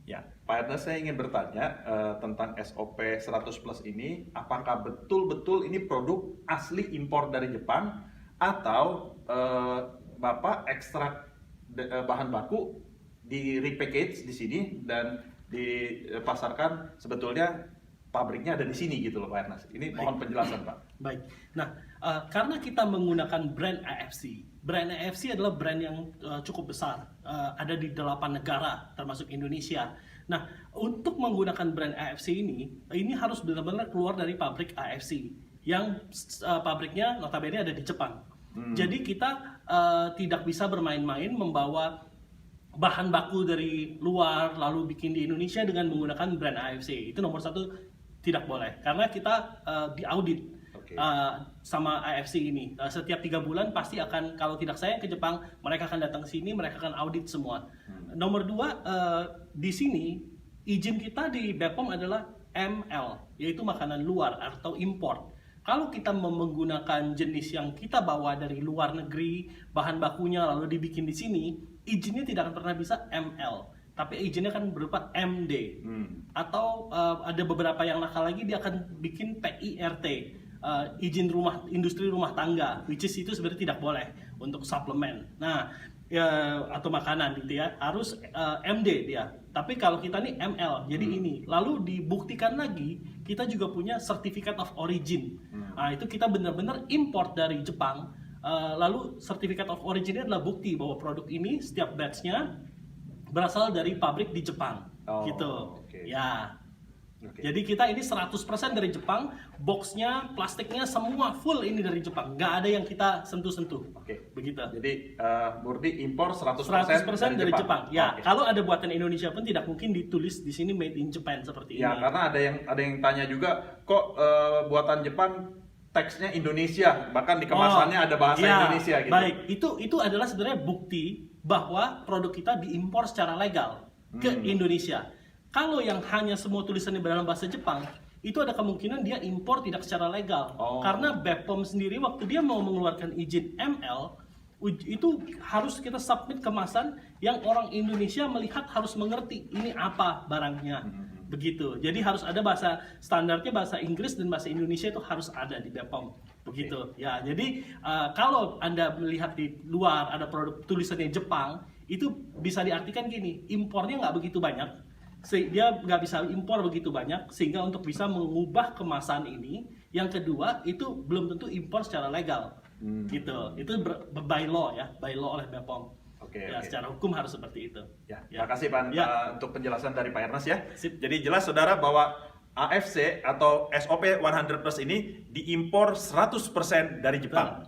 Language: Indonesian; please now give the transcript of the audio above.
Ya, Pak Ernest, saya ingin bertanya tentang SOP 100 plus ini, apakah betul-betul ini produk asli impor dari Jepang atau Bapak ekstrak bahan baku di repackage di sini dan dipasarkan sebetulnya pabriknya ada di sini gitu loh Pak Ernest. Ini mohon penjelasan Pak. Baik. Nah, karena kita menggunakan brand AFC. Brand AFC adalah brand yang cukup besar, ada di 8 negara termasuk Indonesia. Nah, untuk menggunakan brand AFC ini harus benar-benar keluar dari pabrik AFC yang pabriknya notabene ada di Jepang. Jadi kita tidak bisa bermain-main membawa bahan baku dari luar lalu bikin di Indonesia dengan menggunakan brand AFC. Itu nomor satu, tidak boleh karena kita diaudit. Sama AFC ini setiap 3 bulan pasti akan, kalau tidak saya ke Jepang, mereka akan datang ke sini, mereka akan audit semua. Nomor 2, di sini izin kita di BPOM adalah ML, yaitu makanan luar atau import. Kalau kita menggunakan jenis yang kita bawa dari luar negeri, bahan bakunya lalu dibikin di sini, izinnya tidak akan pernah bisa ML, tapi izinnya akan berupa MD. Atau ada beberapa yang nakal lagi, dia akan bikin PIRT, izin industri rumah tangga, which is itu sebenarnya tidak boleh untuk suplemen. Nah, atau makanan gitu ya, harus MD dia. Tapi kalau kita nih ML, jadi ini. Lalu dibuktikan lagi, kita juga punya Certificate of Origin. Nah, itu kita benar-benar import dari Jepang. Lalu Certificate of Origin adalah bukti bahwa produk ini setiap batch-nya berasal dari pabrik di Jepang. Gitu. Okay. Ya. Jadi kita ini 100% dari Jepang, boxnya, plastiknya semua full ini dari Jepang, nggak ada yang kita sentuh-sentuh. Begitu. Jadi murni impor 100% dari Jepang. Ya, kalau ada buatan Indonesia pun tidak mungkin ditulis di sini made in Japan seperti ini. Ya, karena ada yang tanya juga, kok buatan Jepang teksnya Indonesia, bahkan di kemasannya ada bahasa Indonesia gitu. Baik, itu adalah sebenarnya bukti bahwa produk kita diimpor secara legal ke Indonesia. Kalau yang hanya semua tulisannya dalam bahasa Jepang, itu ada kemungkinan dia impor tidak secara legal. Karena BPOM sendiri waktu dia mau mengeluarkan izin ML, itu harus kita submit kemasan yang orang Indonesia melihat harus mengerti ini apa barangnya. Begitu. Jadi harus ada bahasa standarnya, bahasa Inggris dan bahasa Indonesia itu harus ada di BPOM. Begitu. Ya, jadi kalau Anda melihat di luar ada produk tulisannya Jepang, itu bisa diartikan gini, impornya nggak begitu banyak. Dia nggak bisa impor begitu banyak sehingga untuk bisa mengubah kemasan ini. Yang kedua, itu belum tentu impor secara legal. Gitu. Itu by law ya, by law oleh BPOM. Secara hukum harus seperti itu. Terima kasih Pak untuk penjelasan dari Pak Ernest ya. Jadi jelas saudara bahwa AFC atau SOP 100 plus ini diimpor 100% dari Jepang.